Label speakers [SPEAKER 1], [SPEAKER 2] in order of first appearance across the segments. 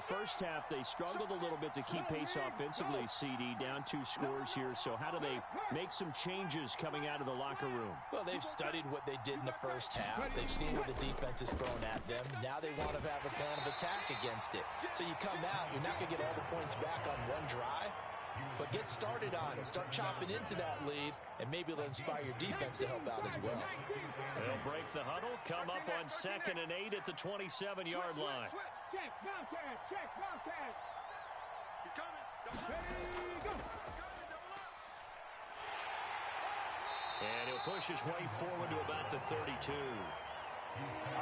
[SPEAKER 1] first half, they struggled a little bit to keep pace offensively, CD, down 2 scores here. So how do they make some changes coming out of the locker room?
[SPEAKER 2] Well, they've studied what they did in the first half. They've seen what the defense is throwing at them. Now they want to have a plan of attack against it. So you come out, you're not going to get all the points back on one drive, but get started on it. Start chopping into that lead, and maybe it'll inspire your defense to help out as well.
[SPEAKER 1] They'll break the huddle, come up on 2nd and 8 at the 27-yard line.
[SPEAKER 3] Check, Bobcat. He's coming. Ready, go.
[SPEAKER 1] And he'll push his way forward to about the 32.
[SPEAKER 2] I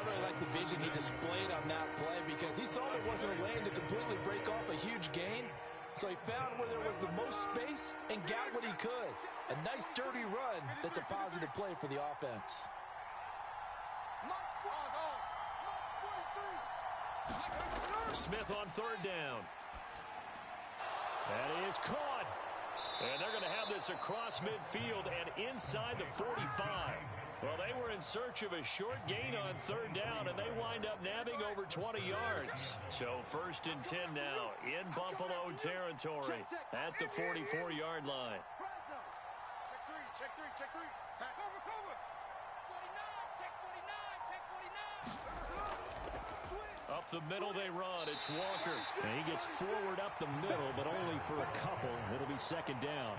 [SPEAKER 2] really like the vision he displayed on that play because he saw there wasn't a lane to completely break off a huge gain. So he found where there was the most space and got what he could. A nice, dirty run that's a positive play for the offense.
[SPEAKER 1] Smith on 3rd down. That is caught. And they're going to have this across midfield and inside the 45. Well, they were in search of a short gain on 3rd down, and they wind up nabbing over 20 yards. So 1st and 10 now in Buffalo territory at the 44-yard line.
[SPEAKER 3] Check three. Cover. 49, check 49.
[SPEAKER 1] Up the middle they run. It's Walker. And he gets forward up the middle, but only for a couple. It'll be 2nd down.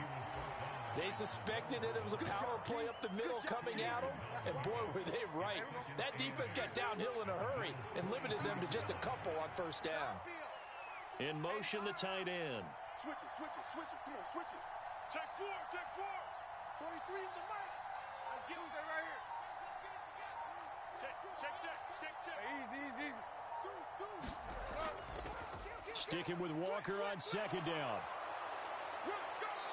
[SPEAKER 2] They suspected that it was a power play up the middle coming at them, and boy, were they right. That defense got downhill in a hurry and limited them to just a couple on 1st down.
[SPEAKER 1] In motion, the tight end.
[SPEAKER 3] Switch it. Come on, switch it. Check 4. 43 is the mic. Let's get it right here. Check. Easy.
[SPEAKER 1] Sticking with Walker on 2nd down.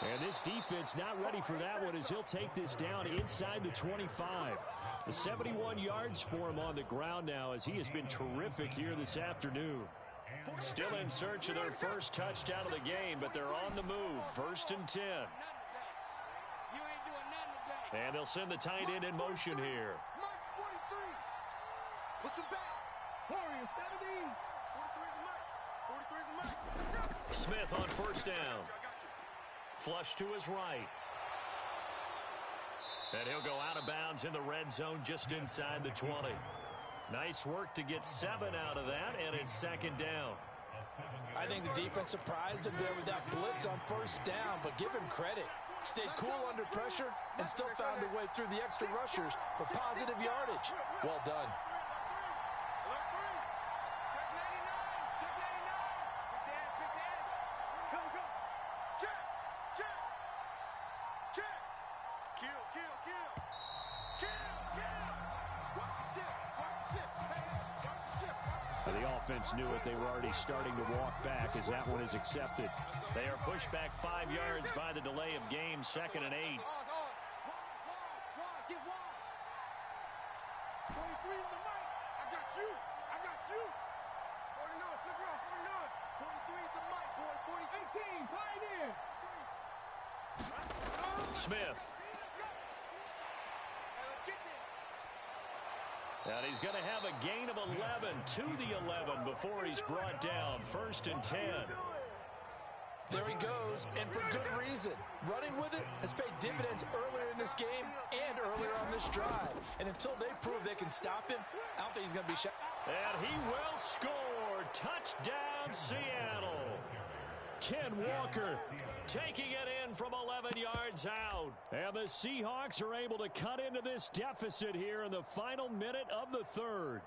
[SPEAKER 1] And this defense not ready for that one as he'll take this down inside the 25. The 71 yards for him on the ground now as he has been terrific here this afternoon. Still in search of their first touchdown of the game, but they're on the move. 1st and 10. And they'll send the tight end in motion here.
[SPEAKER 3] March 43. Push him back. 70. 43 is the mic.
[SPEAKER 1] Smith on 1st down. Flush to his right. And he'll go out of bounds in the red zone just inside the 20. Nice work to get 7 out of that, and it's 2nd down.
[SPEAKER 2] I think the defense surprised him there with that blitz on 1st down, but give him credit. Stayed cool under pressure and still found a way through the extra rushers for positive yardage. Well done.
[SPEAKER 1] The offense knew it. They were already starting to walk back as that one is accepted. They are pushed back 5 yards by the delay of game. 2nd and 8.
[SPEAKER 3] 43 is the mic. I got you. 49, flip it off, 49. 43 is the mic, boy. 18, Pioneer.
[SPEAKER 1] Smith. And he's going to have a gain of 11 to the 11 before he's brought down. 1st and 10.
[SPEAKER 2] There he goes, and for good reason. Running with it has paid dividends earlier in this game and earlier on this drive. And until they prove they can stop him, I don't think he's going to be shot.
[SPEAKER 1] And he will score. Touchdown, Seattle. Ken Walker taking it in from 11 yards out. And the Seahawks are able to cut into this deficit here in the final minute of the 3rd.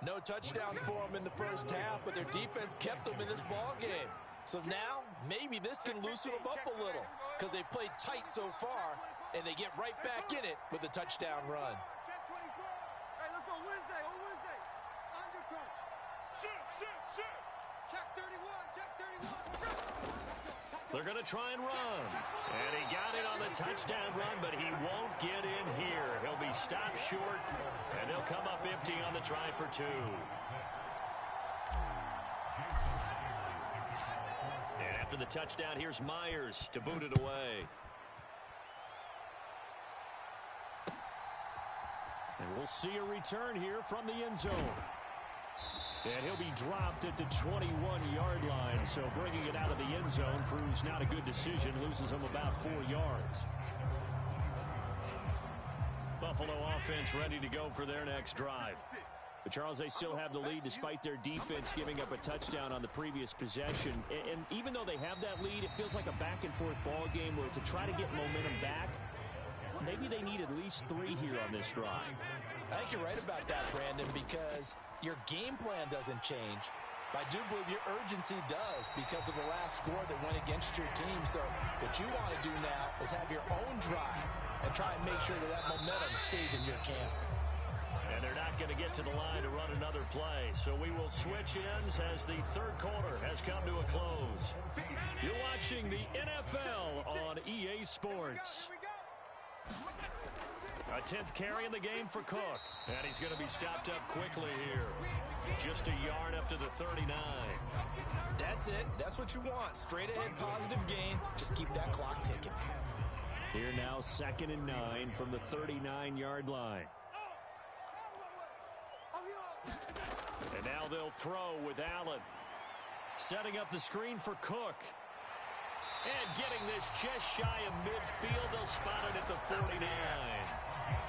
[SPEAKER 2] No touchdowns for them in the first half, but their defense kept them in this ball game. So now, maybe this can loosen them up a little because they played tight so far, and they get right back in it with a touchdown run.
[SPEAKER 3] Check 24. Hey, let's go Wednesday. On Wednesday. Undercut. Shit. Check 31.
[SPEAKER 1] They're going to try and run. And he got it on the touchdown run, but he won't get in here. He'll be stopped short, and they'll come up empty on the try for 2. And after the touchdown, here's Myers to boot it away. And we'll see a return here from the end zone. And he'll be dropped at the 21. And so bringing it out of the end zone proves not a good decision. Loses him about 4 yards. Buffalo offense ready to go for their next drive. But, Charles, they still have the lead despite their defense giving up a touchdown on the previous possession. And even though they have that lead, it feels like a back-and-forth ball game where to try to get momentum back, maybe they need at least 3 here on this drive.
[SPEAKER 2] I think you're right about that, Brandon, because your game plan doesn't change. I do believe your urgency does because of the last score that went against your team. So what you want to do now is have your own drive and try and make sure that that momentum stays in your camp.
[SPEAKER 1] And they're not going to get to the line to run another play. So we will switch ends as the third quarter has come to a close. You're watching the NFL on EA Sports. A 10th carry in the game for Cook. And he's going to be stopped up quickly here. Just a yard up to the 39.
[SPEAKER 2] That's it. That's what you want. Straight ahead positive gain. Just keep that clock ticking.
[SPEAKER 1] Here now 2nd and 9 from the 39-yard line. And now they'll throw with Allen. Setting up the screen for Cook. And getting this just shy of midfield. They'll spot it at the 49.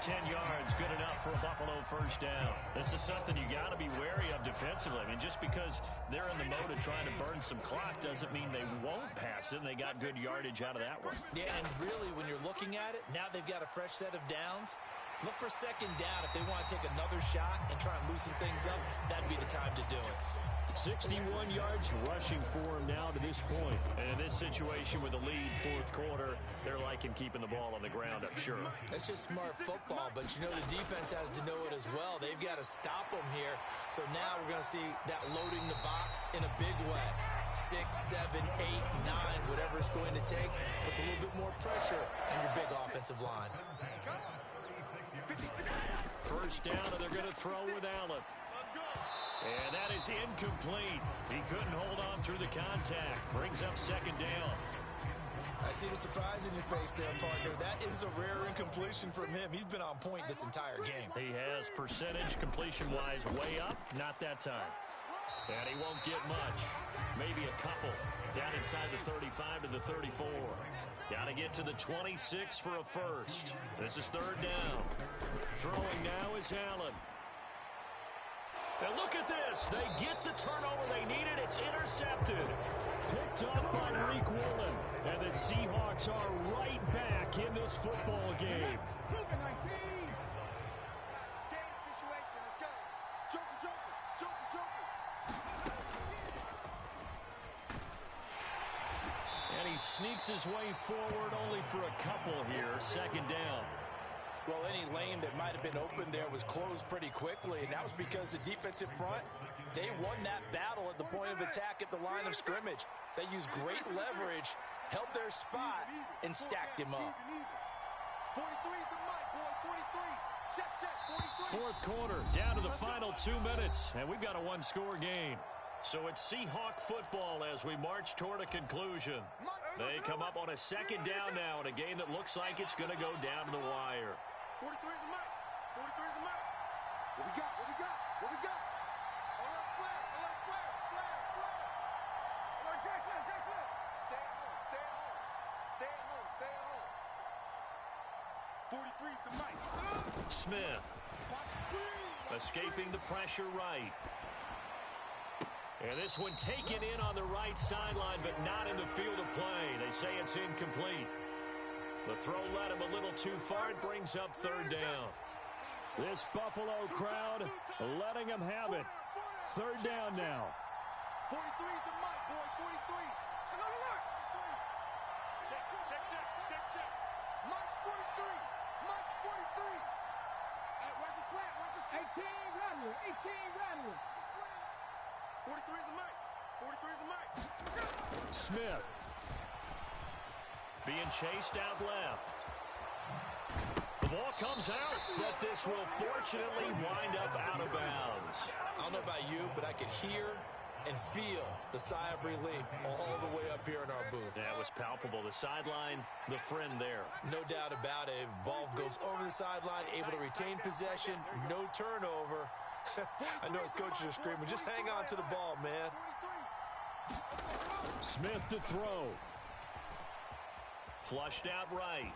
[SPEAKER 1] 10 yards, good enough for a Buffalo first down. This is something you got to be wary of defensively. I mean, just because they're in the mode of trying to burn some clock doesn't mean they won't pass it. And they got good yardage out of that one.
[SPEAKER 2] Yeah, and really, when you're looking at it, now they've got a fresh set of downs. Look for 2nd down. If they want to take another shot and try and loosen things up, that'd be the time to do it.
[SPEAKER 1] 61 yards rushing for him now to this point. And in this situation with the lead fourth quarter, they're liking keeping the ball on the ground, I'm sure.
[SPEAKER 2] That's just smart football, but you know the defense has to know it as well. They've got to stop them here. So now we're going to see that loading the box in a big way. 6, 7, 8, 9, whatever it's going to take, puts a little bit more pressure on your big offensive line.
[SPEAKER 1] First down, and they're going to throw with Allen. And that is incomplete. He couldn't hold on through the contact. Brings up 2nd down.
[SPEAKER 2] I see the surprise in your face there, partner. That is a rare incompletion from him. He's been on point this entire game.
[SPEAKER 1] He has percentage completion-wise way up. Not that time. And he won't get much. Maybe a couple. Down inside the 35 to the 34. Got to get to the 26 for a first. This is 3rd down. Throwing now is Allen. And look at this. They get the turnover they needed. It's intercepted. Picked up by Reek Woolen. And the Seahawks are right back in this football game.
[SPEAKER 3] Escape situation. Let's go. Joker, Joker, Joker, Joker.
[SPEAKER 1] And he sneaks his way forward only for a couple here. 2nd down.
[SPEAKER 2] Well, any lane that might have been open there was closed pretty quickly, and that was because the defensive front, they won that battle at the point of attack at the line of scrimmage. They used great leverage, held their spot, and stacked him up.
[SPEAKER 3] 43 is the mic, boy. 43. Check, check. 43.
[SPEAKER 1] Fourth quarter, down to the final 2 minutes, and we've got a one-score game. So it's Seahawk football as we march toward a conclusion. They come up on a 2nd down now in a game that looks like it's going to go down to the wire.
[SPEAKER 3] 43 is the mic. 43 is the mic. What we got? What we got? What we got? Alert flare. Alert flare. Flare. Flare. Alert Jackson. Jackson. Stay at home. Stay at home. Stay at home. Stay at home. 43 is the mic.
[SPEAKER 1] Smith escaping the pressure right. And this one taken in on the right sideline, but not in the field of play. They say it's incomplete. The throw led him a little too far. It brings up 3rd down. This Buffalo crowd letting them have it. 3rd down now.
[SPEAKER 3] 43 is the mic, boy. 43. So no alert. Check, check, check, check, check. Mike's 43. Mike's 43. Hey, watch the slant. Watch the slant. 18 Radler. 18 Radler. 43 is the mic. 43 is the mic.
[SPEAKER 1] Smith being chased out left. The ball comes out, but this will fortunately wind up out of bounds.
[SPEAKER 2] I don't know about you, but I could hear and feel the sigh of relief all the way up here in our booth.
[SPEAKER 1] That was palpable. The sideline, the friend there.
[SPEAKER 2] No doubt about it. If ball goes over the sideline, able to retain possession, no turnover. I know his coaches are screaming, just hang on to the ball, man.
[SPEAKER 1] Smith to throw. Flushed out right.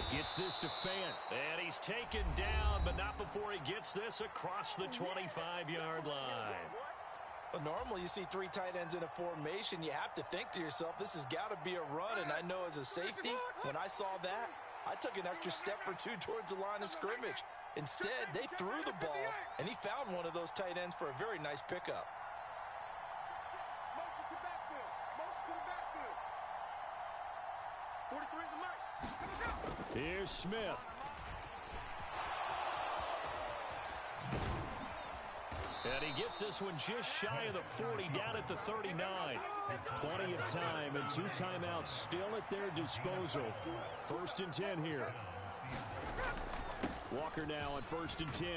[SPEAKER 1] Gets this to Fant. And he's taken down, but not before he gets this across the 25-yard line.
[SPEAKER 2] Well, normally you see three tight ends in a formation. You have to think to yourself, this has got to be a run. And I know as a safety, when I saw that, I took an extra step or two towards the line of scrimmage. Instead, they threw the ball, and he found one of those tight ends for a very nice pickup.
[SPEAKER 3] Motion to backfield. Motion to the backfield. 43 is the mark.
[SPEAKER 1] Here's Smith. And he gets this one just shy of the 40, down at the 39. Plenty of time and 2 timeouts still at their disposal. 1st and 10 here. Walker now on 1st and 10.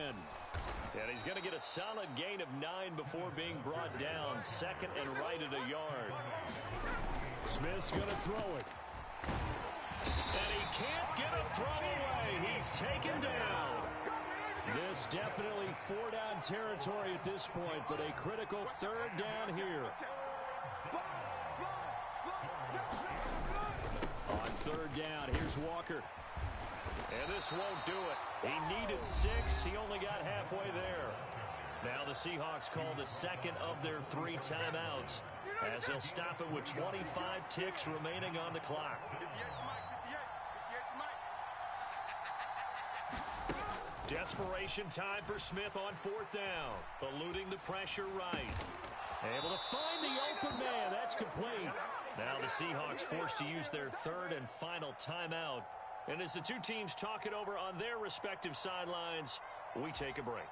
[SPEAKER 1] And he's going to get a solid gain of 9 before being brought down. 2nd and right at a yard. Smith's going to throw it. And he can't get a throw away. He's taken down. This definitely 4-down territory at this point, but a critical 3rd down here. On 3rd down, here's Walker. And this won't do it. He needed 6. He only got halfway there. Now the Seahawks call the 2nd of their 3 timeouts, as they'll stop it with 25 ticks remaining on the clock. Desperation time for Smith on 4th down. Eluding the pressure right. Able to find the open man. That's complete. Now the Seahawks forced to use their 3rd and final timeout. And as the two teams talk it over on their respective sidelines, we take a break.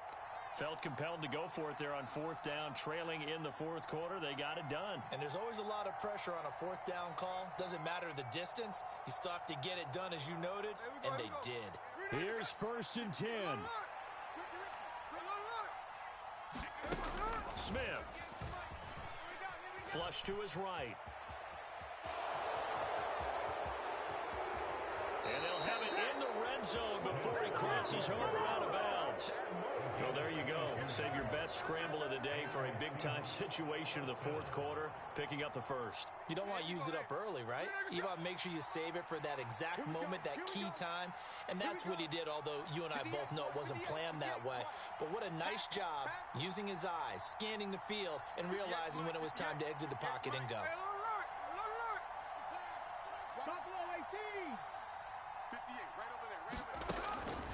[SPEAKER 1] Felt compelled to go for it there on 4th down, trailing in the 4th quarter. They got it done.
[SPEAKER 2] And there's always a lot of pressure on a 4th down call. Doesn't matter the distance. You still have to get it done, as you noted, and they did.
[SPEAKER 1] Here's 1st and 10. Smith. Flush to his right. And they'll have it in the red zone before he crosses over out of bounds. So there you go. Save your best scramble of the day for a big-time situation in the 4th quarter, picking up the 1st.
[SPEAKER 2] You don't want to use it up early, right? You want to make sure you save it for that exact moment, that key time. And that's what he did, although you and I both know it wasn't planned that way. But what a nice job using his eyes, scanning the field, and realizing when it was time to exit the pocket and go.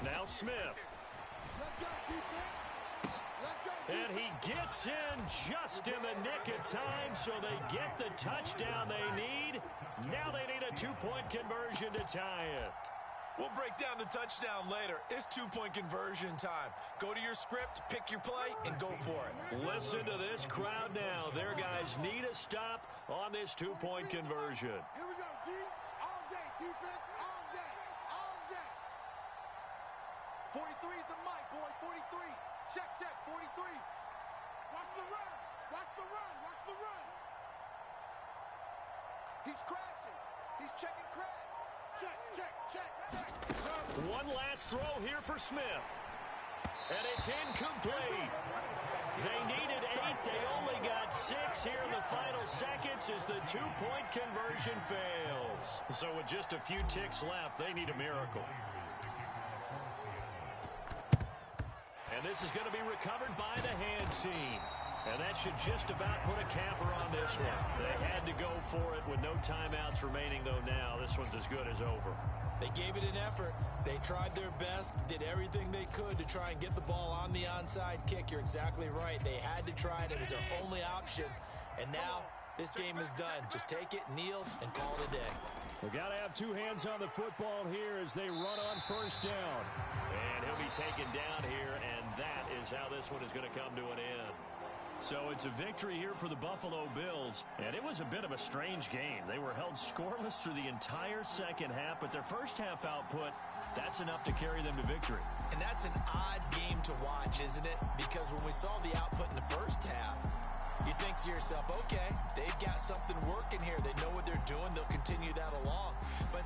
[SPEAKER 1] Now Smith. And he gets in just in the nick of time, so they get the touchdown they need. Now they need a 2-point conversion to tie it.
[SPEAKER 2] We'll break down the touchdown later. It's 2-point conversion time. Go to your script, pick your play, and go for it.
[SPEAKER 1] Listen to this crowd now. Their guys need a stop on this 2-point conversion.
[SPEAKER 3] Here we go, D. All day. Defense, all day. All day. 43 is the mic, boy. 43. Check, 43. Watch the run. Watch the run. Watch the run. He's crashing. He's checking crash. Check.
[SPEAKER 1] One last throw here for Smith. And it's incomplete. They needed 8. They only got 6 here in the final seconds as the 2-point conversion fails. So with just a few ticks left, they need a miracle. And this is going to be recovered by the hands team. And that should just about put a capper on this one. They had to go for it with no timeouts remaining, though now this one's as good as over.
[SPEAKER 2] They gave it an effort. They tried their best, did everything they could to try and get the ball on the onside kick. You're exactly right. They had to try it. It was their only option. And now this game is done. Just take it, kneel, and call it a day.
[SPEAKER 1] We've got to have 2 hands on the football here as they run on 1st down. And he'll be taken down here, and that is how this one is going to come to an end. So it's a victory here for the Buffalo Bills, and it was a bit of a strange game. They were held scoreless through the entire second half, but their first half output, that's enough to carry them to victory.
[SPEAKER 2] And that's an odd game to watch, isn't it? Because when we saw the output in the first half, you think to yourself, okay, they've got something working here. They know what they're doing. They'll continue that along. But